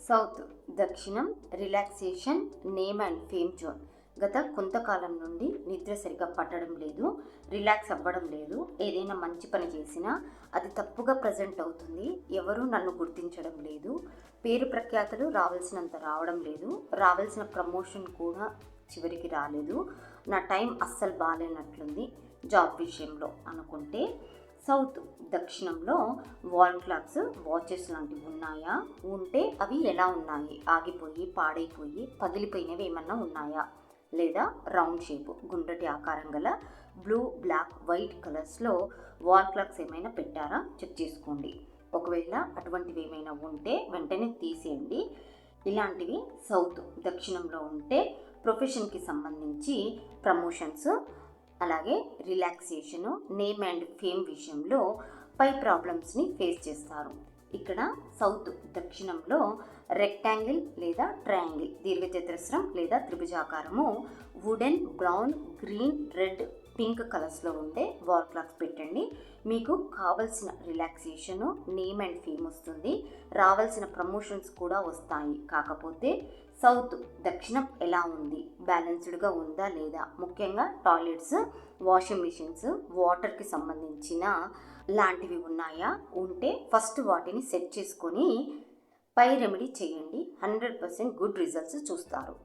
South దక్షిణం relaxation name and fame zone. గత కొంతకాలం నుండి నిద్ర సరిగా పట్టడం లేదు, రిలాక్స్ అవ్వడం లేదు. ఏదైనా మంచి పని చేసినా అది తప్పుగా ప్రజెంట్ అవుతుంది. ఎవరూ నన్ను గుర్తించడం లేదు. పేరు ప్రఖ్యాతలు రావాల్సినంత రావడం లేదు. రావాల్సిన ప్రమోషన్ కూడా చివరికి రాలేదు. నా టైం అస్సలు బాగాలేనట్లుంది జాబ్ విషయంలో అనుకుంటే, సౌత్ దక్షిణంలో వాల్ క్లాక్స్, వాచెస్ లాంటివి ఉన్నాయా? ఉంటే అవి ఎలా ఉన్నాయి? ఆగిపోయి, పాడైపోయి, పగిలిపోయినవి ఏమన్నా ఉన్నాయా? లేదా రౌండ్ షేప్, గుండ్రటి ఆకారం గల బ్లూ, బ్లాక్, వైట్ కలర్స్లో వాల్ క్లాక్స్ ఏమైనా పెట్టారా? చెక్ చేసుకోండి. ఒకవేళ అటువంటివి ఏమైనా ఉంటే వెంటనే తీసేయండి. ఇలాంటివి సౌత్ దక్షిణంలో ఉంటే ప్రొఫెషన్కి సంబంధించి ప్రమోషన్స్, అలాగే రిలాక్సేషను, నేమ్ అండ్ ఫేమ్ విషయంలో పై ప్రాబ్లమ్స్ని ఫేస్ చేస్తారు. ఇక్కడ సౌత్ దక్షిణంలో రెక్టాంగిల్ లేదా ట్రయాంగిల్, దీర్ఘచతురస్రం లేదా త్రిభుజాకారము, wooden, brown, green, red, pink కలర్స్లో ఉండే వాల్ క్లాక్స్ పెట్టండి. మీకు కావలసిన రిలాక్సేషను, నేమ్ అండ్ ఫేమ్ వస్తుంది. రావాల్సిన ప్రమోషన్స్ కూడా వస్తాయి. కాకపోతే సౌత్ దక్షిణం ఎలా ఉంది? బ్యాలెన్స్డ్గా ఉందా లేదా? ముఖ్యంగా టాయిలెట్స్, వాషింగ్ మిషన్స్, వాటర్కి సంబంధించిన లాంటివి ఉన్నాయా? ఉంటే ఫస్ట్ వాటిని సెట్ చేసుకొని పై రెమెడీ చేయండి. 100% గుడ్ రిజల్ట్స్ చూస్తారు.